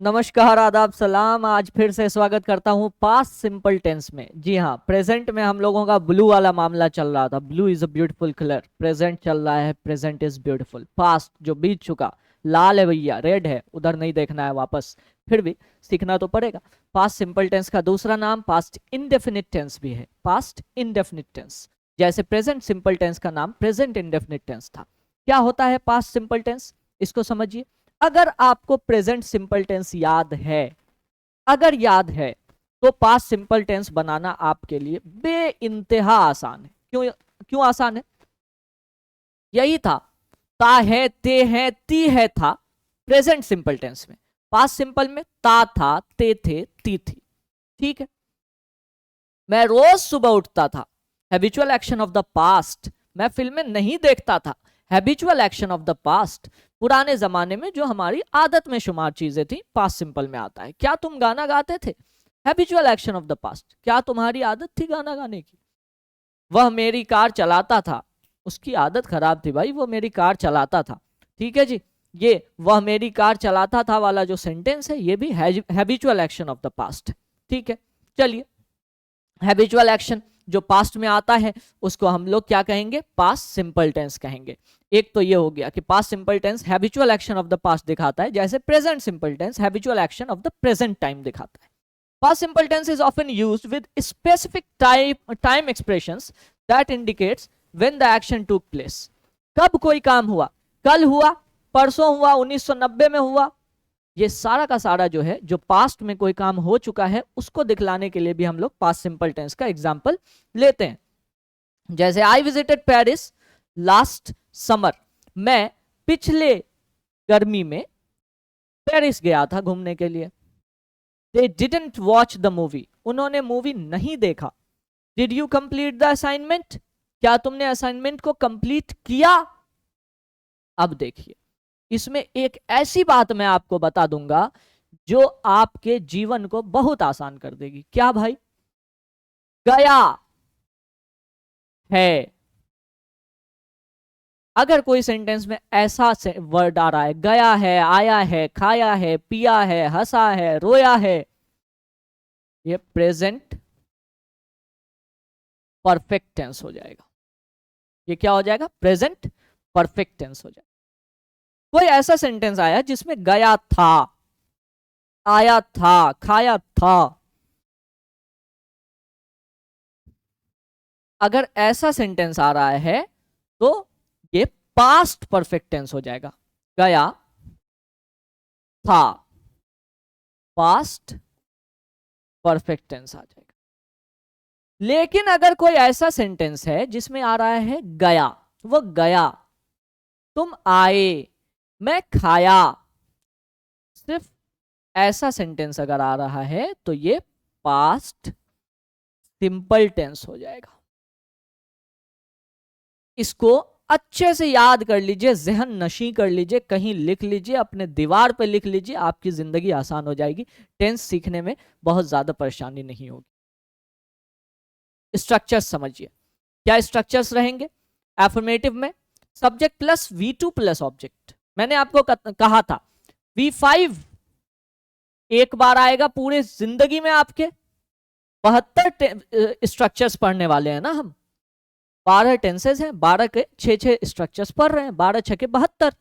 नमस्कार, आदाब, सलाम। आज फिर से स्वागत करता हूँ पास्ट सिंपल टेंस में। जी हाँ, प्रेजेंट में हम लोगों का ब्लू वाला मामला चल रहा था। Blue is a beautiful colour. Present चल रहा है, प्रेजेंट इज ब्यूटीफुल। पास्ट जो बीत चुका, लाल है भैया, रेड है, उधर नहीं देखना है वापस। फिर भी सीखना तो पड़ेगा। पास्ट सिंपल टेंस का दूसरा नाम पास्ट इंडेफिनिट टेंस भी है। पास्ट इंडेफिनिट टेंस, जैसे प्रेजेंट सिंपल टेंस का नाम प्रेजेंट इंडेफिनिट टेंस था। क्या होता है पास्ट सिंपल टेंस, इसको समझिए। अगर आपको प्रेजेंट सिंपल टेंस याद है, अगर याद है, तो पास्ट सिंपल टेंस बनाना आपके लिए बेइंतहा आसान है। क्यों क्यों आसान है? यही था, ता है, ते है, ती है था प्रेजेंट सिंपल टेंस में। पास्ट सिंपल में ता था, ते थे, ती थी। ठीक है। मैं रोज सुबह उठता था, habitual action of the past. मैं फिल्में नहीं देखता था, habitual action of the past. पुराने जमाने में जो हमारी आदत में शुमार चीजें थी, पास्ट सिंपल में आता है। क्या तुम गाना गाते थे? Habitual action of the past. क्या तुम्हारी आदत थी गाना गाने की? वह मेरी कार चलाता था। उसकी आदत खराब थी भाई, वो मेरी कार चलाता था। ठीक है जी। ये वह मेरी कार चलाता था वाला जो सेंटेंस है, ये भी habitual action of the past. ठीक है, चलिए। हैबिचुअल एक्शन जो पास्ट में आता है, उसको हम लोग क्या कहेंगे? पास्ट सिंपल टेंस कहेंगे। एक तो ये हो गया कि past simple tense habitual action of the past दिखाता है, जैसे present simple tense habitual action of the present time दिखाता है। Past simple tense is often used with specific time expressions that indicates when the action took place. कब कोई काम हुआ? कल हुआ, परसों हुआ, 1990 में हुआ। ये सारा का सारा जो है, जो पास्ट में कोई काम हो चुका है, उसको दिखलाने के लिए भी हम लोग पास्ट सिंपल टेंस का एग्जांपल लेते हैं। जैसे I visited Paris last summer. मैं पिछले गर्मी में पेरिस गया था घूमने के लिए। They didn't watch the movie. उन्होंने मूवी नहीं देखा। Did you complete the assignment? क्या तुमने असाइनमेंट को कंप्लीट किया? अब देखिए, इसमें एक ऐसी बात मैं आपको बता दूंगा जो आपके जीवन को बहुत आसान कर देगी। क्या भाई? गया है। अगर कोई सेंटेंस में ऐसा वर्ड आ रहा है, गया है, आया है, खाया है, पिया है, हंसा है, रोया है, ये प्रेजेंट परफेक्ट टेंस हो जाएगा। ये क्या हो जाएगा? प्रेजेंट परफेक्ट टेंस हो जाएगा। कोई ऐसा सेंटेंस आया जिसमें गया था, आया था, खाया था, अगर ऐसा सेंटेंस आ रहा है तो ये पास्ट परफेक्ट टेंस हो जाएगा। गया था, पास्ट परफेक्ट टेंस आ जाएगा। लेकिन अगर कोई ऐसा सेंटेंस है जिसमें आ रहा है गया, वो गया, तुम आए, मैं खाया, सिर्फ ऐसा सेंटेंस अगर आ रहा है तो ये पास्ट सिंपल टेंस हो जाएगा। इसको अच्छे से याद कर लीजिए, जहन नशी कर लीजिए, कहीं लिख लीजिए, अपने दीवार पे लिख लीजिए, आपकी जिंदगी आसान हो जाएगी। टेंस सीखने में बहुत ज्यादा परेशानी नहीं होगी। स्ट्रक्चर्स समझिए। क्या स्ट्रक्चर्स रहेंगे? एफर्मेटिव में subject plus V2 plus object. मैंने आपको कहा था V5 एक बार आएगा पूरे जिंदगी में। आपके 72 स्ट्रक्चर्स पढ़ने वाले हैं ना हम। 12 टेंसेज हैं, 12 के 6 स्ट्रक्चर्स पढ़ रहे हैं, 12 6 के 72।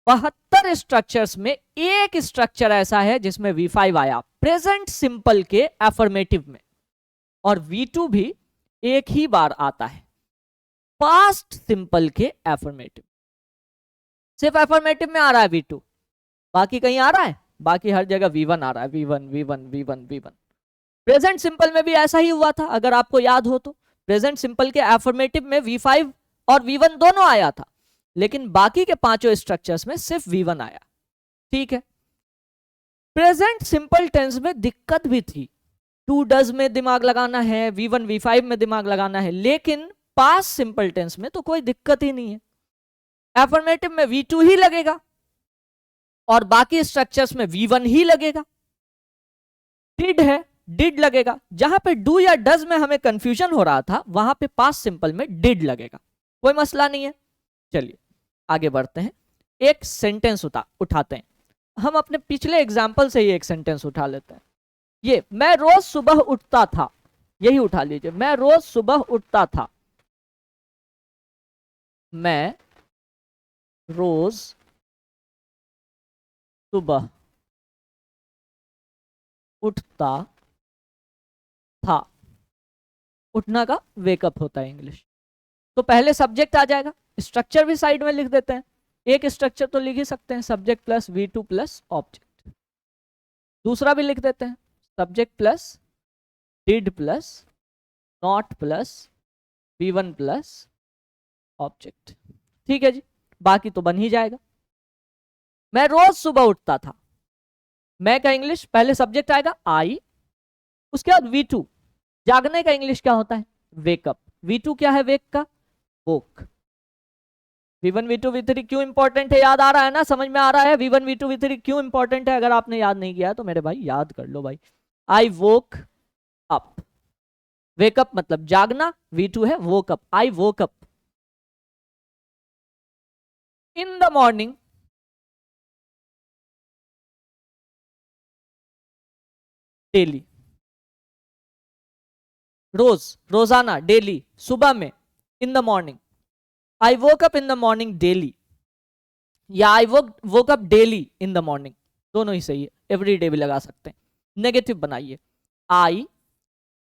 72 स्ट्रक्चर्स में एक स्ट्रक्चर ऐसा है जिसमें V5 आया, प्रेजेंट सिंपल के एफर्मेटिव में, और V2 भी एक ही बार आता है, पास्ट सिंपल के एफर्मेटिव। सिर्फ एफर्मेटिव में आ रहा है V2, बाकी कहीं आ रहा है? बाकी हर जगह V1 आ रहा है। V1 V1 V1 V1। Present simple में भी ऐसा ही हुआ था, अगर आपको याद हो तो। प्रेजेंट सिंपल के एफर्मेटिव में V5 और V1 दोनों आया था, लेकिन बाकी के 5 स्ट्रक्चर्स में सिर्फ V1 आया। ठीक है। प्रेजेंट सिंपल टेंस में दिक्कत भी थी, टू डज में दिमाग लगाना है, V1 V5 में दिमाग लगाना है, लेकिन पास्ट सिंपल टेंस में तो कोई दिक्कत ही नहीं है। एफर्मेटिव में V2 ही लगेगा और बाकी स्ट्रक्चर्स में V1 ही लगेगा। डिड है, डिड लगेगा। जहां पे डू या डज में हमें कंफ्यूजन हो रहा था, वहां पे पास्ट सिंपल में डिड लगेगा। कोई मसला नहीं है। चलिए आगे बढ़ते हैं। एक सेंटेंस उठाते हैं। हम अपने पिछले एग्जाम्पल से ही एक सेंटेंस उठा लेते हैं। ये मैं रोज सुबह उठता था, यही उठा लीजिए, मैं रोज सुबह उठता था। मैं रोज सुबह उठता था। उठना का वेकअप होता है इंग्लिश। तो पहले सब्जेक्ट आ जाएगा, स्ट्रक्चर भी साइड में लिख देते हैं। एक स्ट्रक्चर तो लिख ही सकते हैं, subject plus V2 plus object. दूसरा भी लिख देते हैं, subject plus did plus not plus V1 plus object. ठीक है जी, बाकी तो बन ही जाएगा। मैं रोज सुबह उठता था, मैं का इंग्लिश पहले सब्जेक्ट आएगा आई, उसके बाद V2। जागने का इंग्लिश क्या होता है? वेकअप। V2 क्या है? वेक का वोक। V1 V2 V3 क्यों इंपॉर्टेंट है? याद आ रहा है ना, समझ में आ रहा है V1 V2 V3 क्यों इंपॉर्टेंट है? अगर आपने याद नहीं किया तो मेरे भाई याद कर लो भाई। आई वोक अप, वेकअप मतलब जागना, V2 है woke up, I woke up in the morning daily. रोज, रोजाना, डेली, सुबह में, in the morning. I woke up in the morning daily, या I woke up daily in the morning, दोनों ही सही है, एवरी डे भी लगा सकते हैं। नेगेटिव बनाइए, आई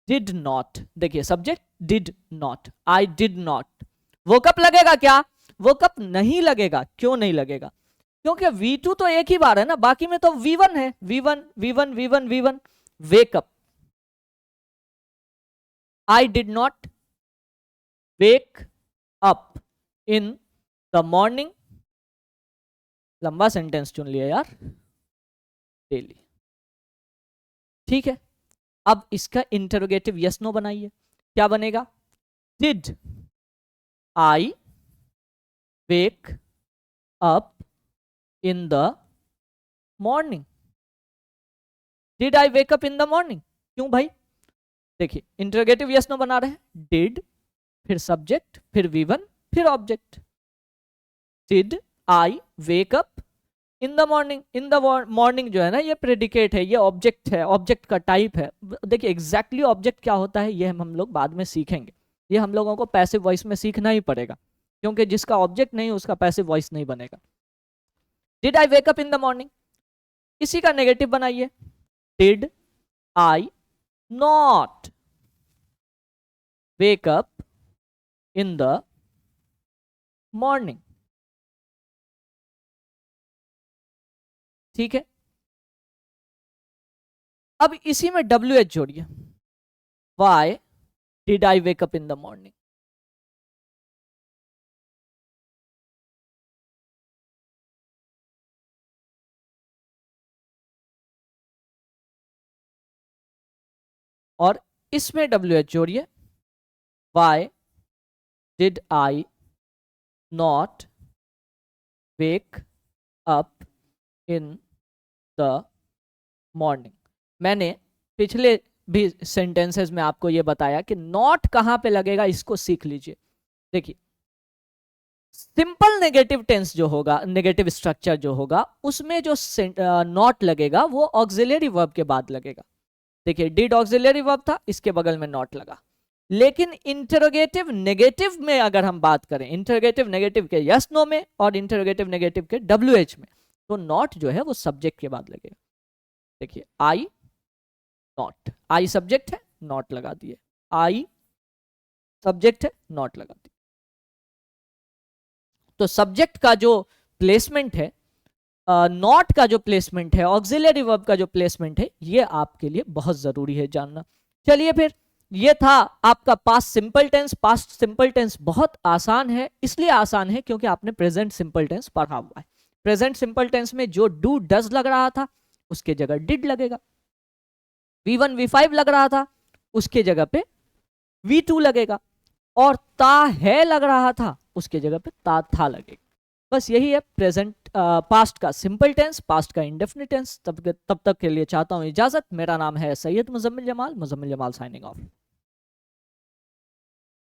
डिड नॉट, देखिए subject did not, I did not. Woke up लगेगा क्या? वोकअप नहीं लगेगा। क्यों नहीं लगेगा? क्योंकि V2 तो एक ही बार है ना, बाकी में तो V1 है, V1 V1 V1 V1। Wake up, I did not wake up in the morning, लंबा सेंटेंस चुन लिया यार, डेली। ठीक है, अब इसका इंटरोगेटिव यस नो बनाइए। क्या बनेगा? Did I wake up in the morning. Did I wake up in the morning, क्यों भाई? देखिए इंटरोगेटिव यस नो बना रहे हैं, डिड फिर सब्जेक्ट फिर V1 फिर object. Did I wake up in the morning, in the morning जो है ना, ये प्रेडिकेट है, ये ऑब्जेक्ट है, ऑब्जेक्ट का टाइप है। देखिए एग्जैक्टली ऑब्जेक्ट क्या होता है ये हम लोग बाद में सीखेंगे, ये हम लोगों को पैसिव वॉइस में सीखना ही पड़ेगा, क्योंकि जिसका ऑब्जेक्ट नहीं उसका पैसिव वॉइस नहीं बनेगा। Did I wake up in the morning, इसी का नेगेटिव बनाइए, did I not wake up in the morning. ठीक है, अब इसी में WH जोड़िए, why did I wake up in the morning. और इसमें WH जोड़िए, why did I not wake up in the morning. मैंने पिछले भी सेंटेंसेस में आपको यह बताया कि नॉट कहां पे लगेगा, इसको सीख लीजिए। देखिए सिंपल नेगेटिव टेंस जो होगा, नेगेटिव स्ट्रक्चर जो होगा, उसमें जो नॉट लगेगा वो ऑक्सिलरी वर्ब के बाद लगेगा। देखिए डिड ऑक्सिलरी वर्ब था, इसके बगल में नॉट लगा। लेकिन इंटरोगेटिव नेगेटिव में अगर हम बात करें, इंटरोगेटिव नेगेटिव के यस नो में और इंटरोगेटिव नेगेटिव के WH में, तो नॉट जो है वो सब्जेक्ट के बाद लगेगा। देखिए आई नॉट, आई सब्जेक्ट है, नॉट लगा दिए, आई सब्जेक्ट है, नॉट लगा दिए। तो सब्जेक्ट का जो प्लेसमेंट है, नॉट का जो प्लेसमेंट है, ऑक्सिलरी वर्ब का जो प्लेसमेंट है, ये आपके लिए बहुत जरूरी है जानना। चलिए फिर, ये था आपका past simple tense. Past simple tense बहुत आसान है, इसलिए आसान है क्योंकि आपने प्रेजेंट सिंपल टेंस पढ़ा हुआ है। प्रेजेंट सिंपल टेंस में जो डू डज लग रहा था उसके जगह डिड लगेगा, V1 V5 लग रहा था उसके जगह पे V2 लगेगा, और ता है लग रहा था उसके जगह पे ता था लगेगा। बस यही है प्रेजेंट पास्ट का सिंपल टेंस, पास्ट का इंडेफिनिट टेंस। तब तक के लिए चाहता हूं इजाजत। मेरा नाम है सैयद मुजम्मिल जमाल, मुजम्मिल जमाल साइनिंग ऑफ।